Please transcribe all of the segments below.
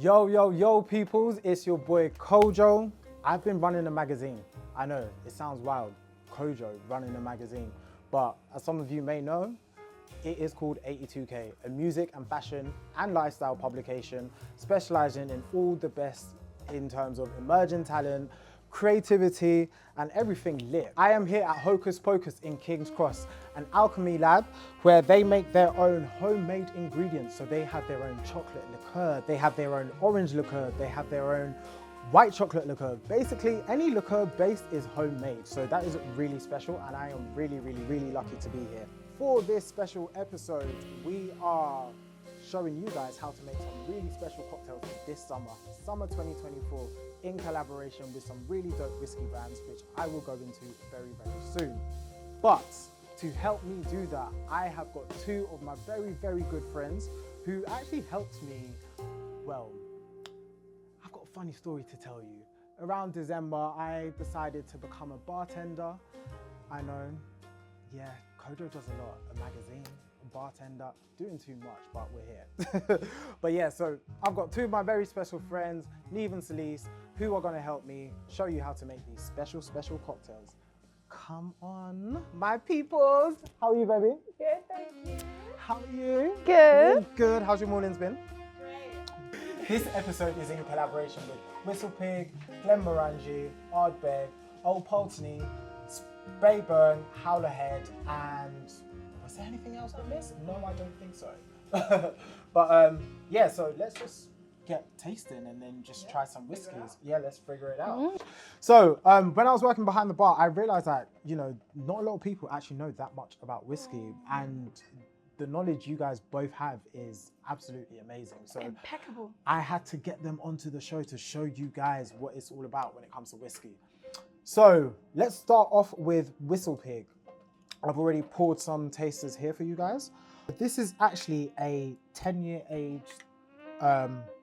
Yo, peoples, it's your boy Kojo. I've been running a magazine. I know, it sounds wild, Kojo running a magazine. But as some of you may know, it is called 82K, a music and fashion and lifestyle publication specializing in all the best in terms of emerging talent, creativity, and everything lit. I am here at Hocus Pocus in King's Cross, an alchemy lab where they make their own homemade ingredients. So they have their own chocolate liqueur, they have their own orange liqueur, they have their own white chocolate liqueur. Basically, any liqueur based is homemade. So that is really special, and I am really lucky to be here. For this special episode, we are showing you guys how to make some really special cocktails for this summer 2024, in collaboration with some really dope whiskey brands, which I will go into very soon. But to help me do that, I have got two of my very good friends who actually helped me. Well, I've got a funny story to tell you. Around December, I decided to become a bartender. I know, yeah, Kojo does a lot, a magazine, a bartender, doing too much, but we're here. But yeah, so I've got two of my very special friends, Neve and Celise, who are gonna help me show you how to make these special cocktails. Come on, my peoples. How are you, baby? Good, thank you. How are you? Good. Good. How's your mornings been? Great. This episode is in collaboration with Whistle Pig, Glenmorangie, Ardbeg, Old Pulteney, Speyburn, Howlerhead, and was there anything else I missed? No, I don't think so. But yeah, so let's just get tasting and then just try some whiskeys. Yeah, let's figure it out. Mm-hmm. So when I was working behind the bar, I realized that, you know, not a lot of people actually know that much about whiskey, and the knowledge you guys both have is absolutely amazing. So impeccable. I had to get them onto the show to show you guys what it's all about when it comes to whiskey. So let's start off with Whistle Pig. I've already poured some tasters here for you guys. This is actually a 10-year aged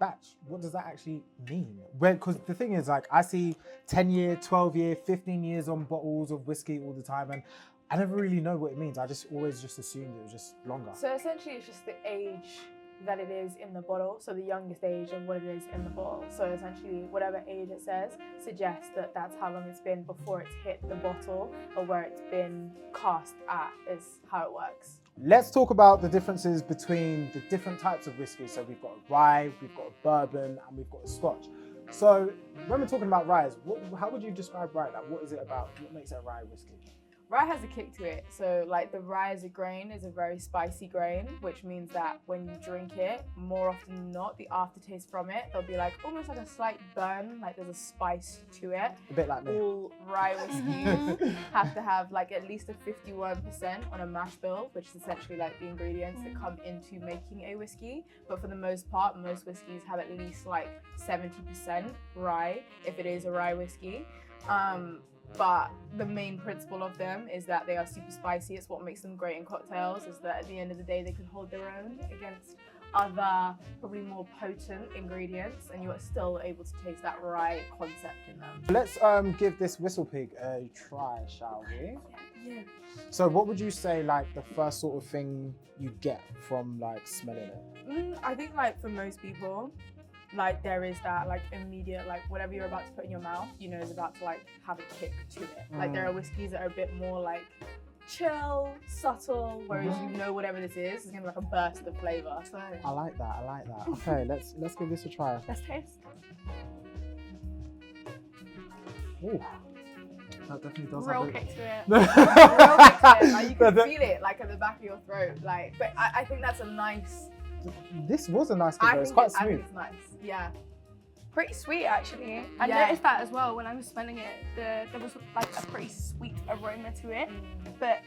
batch. What does that actually mean? Because the thing is, like, I see 10-year, 12-year, 15 years on bottles of whiskey all the time, and I never really know what it means. I always assumed it was just longer. So essentially it's just the age that it is in the bottle, so the youngest age and what it is in the bottle. So essentially whatever age it says suggests that that's how long it's been before it's hit the bottle, or where it's been cast at is how it works. Let's talk about the differences between the different types of whiskey. So we've got a rye, we've got a bourbon, and we've got a scotch. So when we're talking about ryes, how would you describe rye? Like, what is it about? What makes it a rye whiskey? Rye has a kick to it. So like the rye as a grain is a very spicy grain, which means that when you drink it, more often than not, the aftertaste from it, there'll be like almost like a slight burn, like there's a spice to it. A bit like me. All rye whiskeys have to have like at least a 51% on a mash bill, which is essentially like the ingredients that come into making a whiskey. But for the most part, most whiskeys have at least like 70% rye if it is a rye whiskey. But the main principle of them is that they are super spicy. It's what makes them great in cocktails, is that at the end of the day they can hold their own against other probably more potent ingredients, and you are still able to taste that rye concept in them. Let's give this Whistle Pig a try, shall we? Yeah. So what would you say, like, the first sort of thing you get from like smelling it? I think like for most people, like there is that like immediate, like whatever you're about to put in your mouth, you know, is about to like have a kick to it. Like there are whiskeys that are a bit more like chill, subtle, whereas you know whatever this is gonna be like a burst of flavour. So I like that. Okay, let's give this a try. let's taste. Ooh, that definitely does Real have kick to it. Real kick to it. Like you can feel it like at the back of your throat. Like, but I think that's a nice. This was a nice kick. It's quite smooth. I think it's nice. Yeah. Pretty sweet, actually. I Yeah. noticed that as well when I was smelling it. There was like a pretty sweet aroma to it, but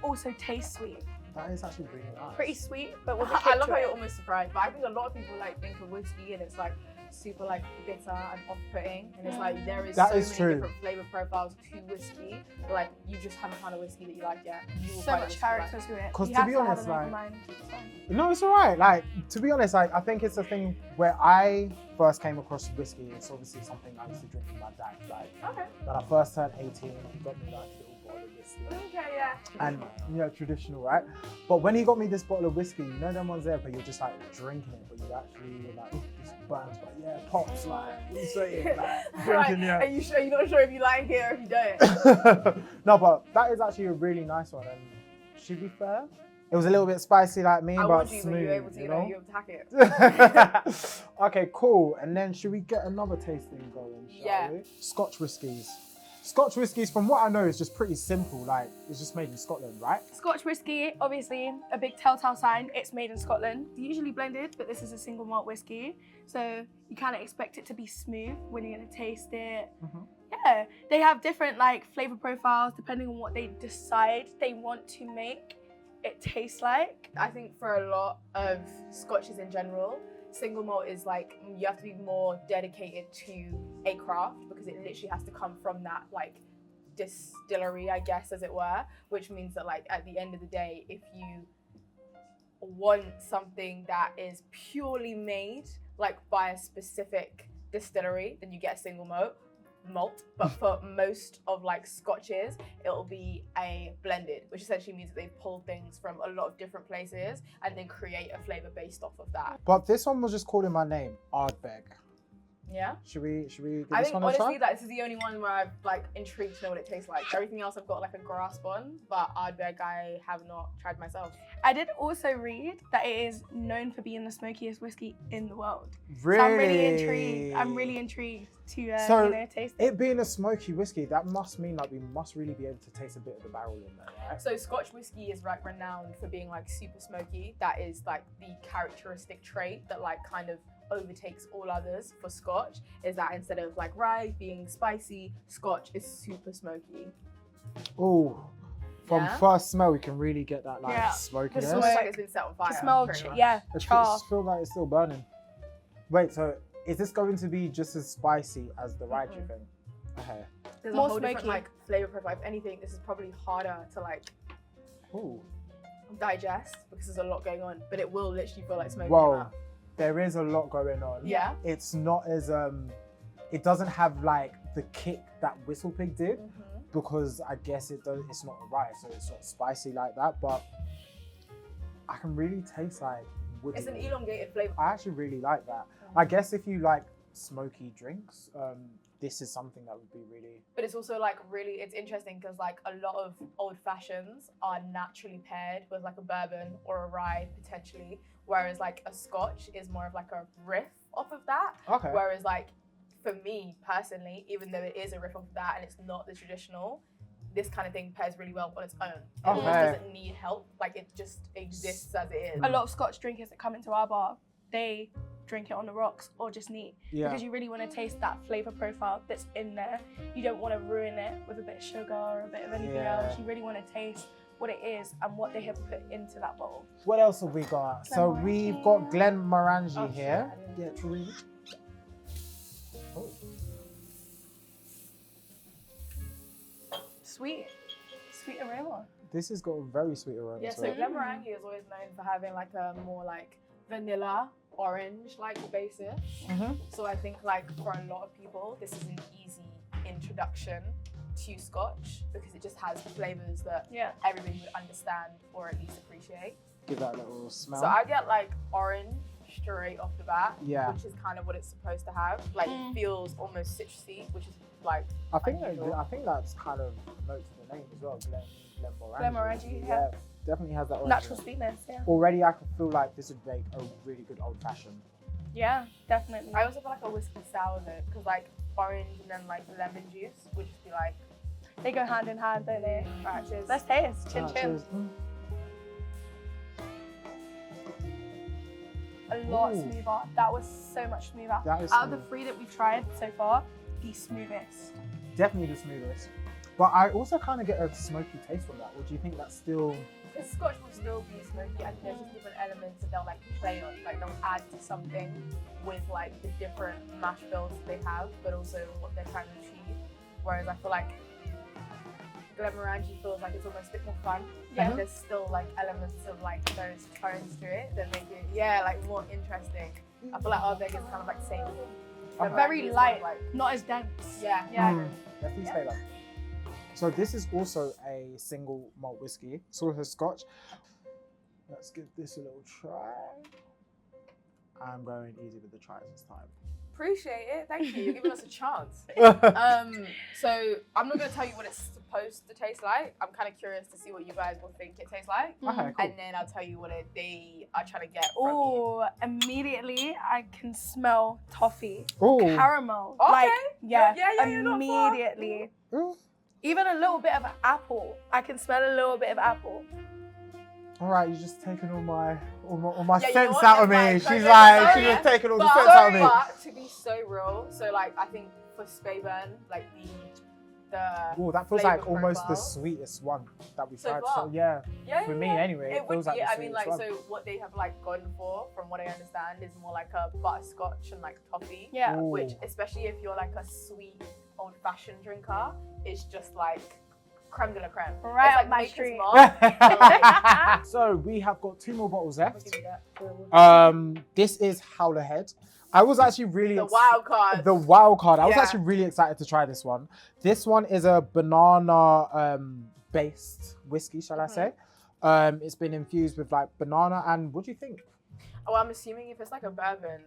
also tastes sweet. That is actually really nice. Pretty sweet, but with a I kick love to how it. you're almost surprised, but I think a lot of people like think of whiskey and it's like super like bitter and off-putting, and it's like there is That so is many true. different flavor profiles to whiskey, but like you just haven't found a whiskey that you like yet. You will So find much whiskey you like. character to it. 'Cause You to have be to have honest, an open like- mind. It's fine. No, it's all right. Like, to be honest, like, I think it's a thing where I first came across whiskey. It's obviously something I used to drink with my dad. Like, Okay. when I first turned 18, he got me like a little bottle of whiskey. Okay, yeah. and traditional, right? But when he got me this bottle of whiskey, you know them ones there, but you're just like drinking it, but you actually like, "Ooh, this burns," but yeah, pops, like, what you saying, like, drinking, yeah. Are you sure? You're not sure if you like it or if you don't? No, but that is actually a really nice one, and should be fair, it was a little bit spicy like me, I but want you, smooth, but you're able to, you know? you attack it. Okay, cool. And then should we get another tasting going, shall we? Scotch whiskies. Scotch whiskies, from what I know, is just pretty simple. Like, it's just made in Scotland, right? Scotch whiskey, obviously, a big telltale sign, it's made in Scotland. Usually blended, but this is a single malt whiskey. So you kind of expect it to be smooth when you're going to taste it. Yeah, they have different like flavor profiles depending on what they decide they want to make it tastes like. I think for a lot of scotches in general, single malt is like, you have to be more dedicated to a craft because it literally has to come from that like distillery, I guess, as it were, which means that like at the end of the day, if you want something that is purely made like by a specific distillery, then you get a single malt. But for most of like scotches, it'll be a blended, which essentially means that they pull things from a lot of different places and then create a flavor based off of that. But this one was just calling my name, Ardbeg. Yeah. Should we give I this think one a honestly try? that this is the only one where I've like intrigued to know what it tastes like. Everything else I've got like a grasp on, but Ardbeg I have not tried myself. I did also read that it is known for being the smokiest whiskey in the world. Really? So I'm really intrigued. I'm really intrigued to So, taste it. it being a smoky whiskey, that must mean like we must really be able to taste a bit of the barrel in there, right? So Scotch whiskey is like renowned for being like super smoky. That is like the characteristic trait that like kind of overtakes all others for Scotch, is that instead of like rye being spicy, Scotch is super smoky. Oh, from Yeah? first smell, we can really get that like Yeah. smokiness. It smoke. smells like it's been set on fire. The smell of pretty much. yeah, It char. feels like it's still burning. Wait, so is this going to be just as spicy as the rye, do you Mhm. think? Okay. There's More a whole different smoky. like flavor profile. If anything, this is probably harder to like Ooh. digest because there's a lot going on, but it will literally feel like smoke. Whoa, there is a lot going on. Yeah. It's not as it doesn't have like the kick that Whistle Pig did, because I guess it's not rye, so it's not spicy like that, but I can really taste like woody. It's an elongated flavor. I actually really like that. I guess if you like smoky drinks, this is something that would be really... But it's also like really, it's interesting because like a lot of old fashions are naturally paired with like a bourbon or a rye potentially, whereas like a Scotch is more of like a riff off of that. Okay. Whereas like for me personally, even though it is a riff off of that and it's not the traditional, this kind of thing pairs really well on its own. It almost Okay. doesn't need help, like it just exists as it is. A lot of Scotch drinkers that come into our bar, they drink it on the rocks or just neat, Yeah. because you really want to taste that flavor profile that's in there. You don't want to ruin it with a bit of sugar or a bit of anything Yeah. else. You really want to taste what it is and what they have put into that bottle. What else have we got? So we've got Glenmorangie Oh, here. shit, I Yeah, Teresa. Oh. Sweet aroma. This has got a very sweet aroma. Yeah, to so it. Glenmorangie is always known for having like a more like vanilla orange like basis. Mhm. So I think like for a lot of people, this is an easy introduction to Scotch because it just has flavors that Yeah. everybody would understand or at least appreciate. Give that a little smell. So I get like orange straight off the bat, Yeah. which is kind of what it's supposed to have. Like it feels almost citrusy, which is like I think unusual. that's kind of a note to the name as well. Glenmorangie. Glenmorangie, yeah. Definitely has that orange. Natural sweetness, yeah. Already, I can feel like this would make a really good old fashioned. Yeah, definitely. I also feel like a whiskey sour though, because like orange and then like lemon juice would just be like They go hand in hand, don't they? Right, cheers. Let's taste. Chin Ah, chin. cheers. Mm. A lot Ooh. smoother. That was so much smoother. That is Out of the smooth. 3 that we've tried so far, the smoothest. Definitely the smoothest. But I also kind of get a smoky taste from that. Or do you think that's still... the Scotch will still be smoky. I think there's just different elements that they'll like play on. Like they'll add to something with like the different mash bills they have, but also what they're trying to achieve. Whereas I feel like Glenmorangie feels like it's almost a bit more fun. Yeah. Like there's still like elements of like those tones to it that make it like more interesting. I feel like Ardbeg is kind of like the same. Okay. Very Glenmorangie is light, kind of, like not as dense. yeah. Yeah. Definitely Yeah. stay that. So this is also a single malt whiskey. It's also Scotch. Let's give this a little try. I'm going easy with the tries this time. Appreciate it. Thank you. You're giving us a chance. So I'm not going to tell you what it's supposed to taste like. I'm kind of curious to see what you guys will think it tastes like. Okay, cool. And then I'll tell you what they are trying to get from you. Oh, immediately I can smell toffee, Ooh. caramel. Okay. Like, yeah, you're not far. immediately. Ooh. Even a little bit of apple. I can smell a little bit of apple. All right, you're just taking all my Yeah, you know sense what? out of me. It's She's fine. like, she's Sorry. just taking all the But, sense out of me. but to be so real, so like I think for Speyburn, like the Oh, that feels flavor like almost the profile. sweetest one that we've So tried. far. So yeah, Yeah, for me yeah. anyway, It would feels like be. the I mean, sweetest like, one. so what they have like gone for, from what I understand, is more like a butterscotch and like toffee. Yeah. Ooh. Which, especially if you're like a sweet old-fashioned drinker, is just like creme de la creme. Right it's up like my Maker's street. Mark, but, like, So we have got 2 more bottles I'll left. give you that. This is Howler Head. I was actually really The wild card. The wild card. I was Yeah. actually really excited to try this one. This one is a banana based whiskey, shall I say? It's been infused with like banana. And what do you think? Oh, I'm assuming if it's like a bourbon,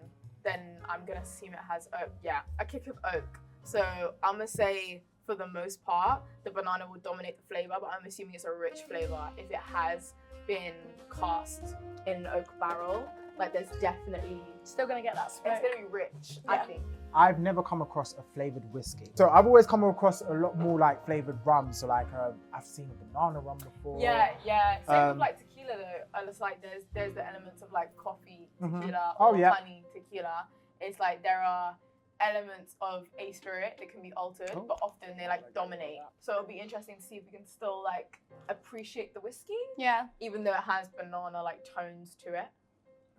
then I'm gonna assume it has oak. Yeah, a kick of oak. So I'm gonna say, for the most part, the banana will dominate the flavor, but I'm assuming it's a rich flavor if it has been cast in an oak barrel. Like, there's definitely, Still gonna get that smoke. it's gonna be rich, I Yeah. think. I've never come across a flavored whiskey. So I've always come across a lot more like flavored rum. So like I've seen a banana rum before. Yeah. Same with Um, like tequila though. And it's like there's the elements of like coffee Mhm. tequila Oh, or yeah. honey tequila. It's like there are elements of a spirit that can be altered, Oh. but often they like dominate. So it'll be interesting to see if we can still like appreciate the whiskey, Yeah. even though it has banana like tones to it.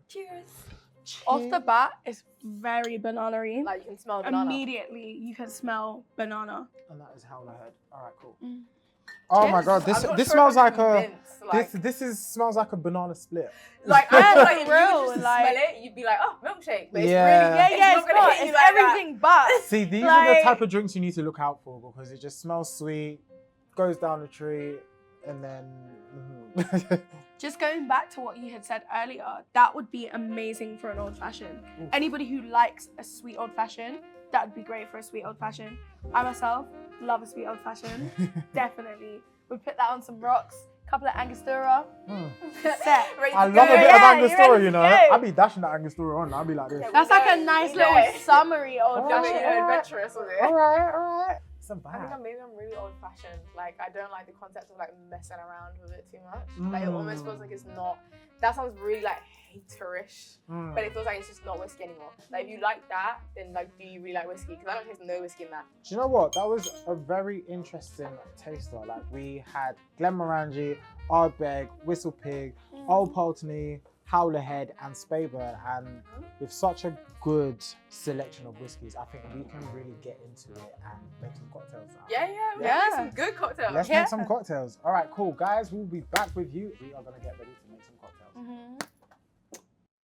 Cheers. Off the bat, it's very banana-y. Like you can smell the banana. Immediately, you can smell banana. And that is Howler Head. All right, cool. Mm. Oh my Cheers. god, I'm this not this sure smells if I'm like a convinced, like, this smells like a banana split. like I feel like if you Real, were just to like- smell it, you'd be like, oh, milkshake. But it's Yeah. really, Yeah, it's yeah, not it's gonna not. hit you It's like that. everything but. See, these are the Like- type of drinks you need to look out for because it just smells sweet, goes down the tree, and then. Just going back to what you had said earlier, that would be amazing for an old fashioned. Oof. Anybody who likes a sweet old fashioned, that would be great for a sweet old fashioned. I myself love a sweet old fashioned. Definitely. We'd put that on some rocks, couple of Angostura. Mm. Set. Ready to I love go. a bit Yeah, of you Angostura, ready you to know. go? I'll be dashing that Angostura on. I'll be like this. Yeah, That's we like a know, nice we little know. summery old Oh, You're being fashioned. adventurous with it. All right. It's a I think vibe. maybe I'm really old fashioned. Like, I don't like the concept of like messing around with it too much. Like, it almost feels like it's not. That sounds really like haterish, Mm. but it feels like it's just not whiskey anymore. Like, if you like that, then like, do you really like whiskey? Because I don't taste no whiskey in that. Do you know what? That was a very interesting taster. Like we had Glenmorangie, Ardbeg, Whistle Pig, Old Pulteney, Howler Head, and Speyburn, and with such a good selection of whiskies, I think we can really get into it and make some cocktails now. Yeah, we Yeah. make some good cocktails. Let's Yeah. make some cocktails. All right, cool, guys. We'll be back with you. We are gonna get ready to make some cocktails. Mhm.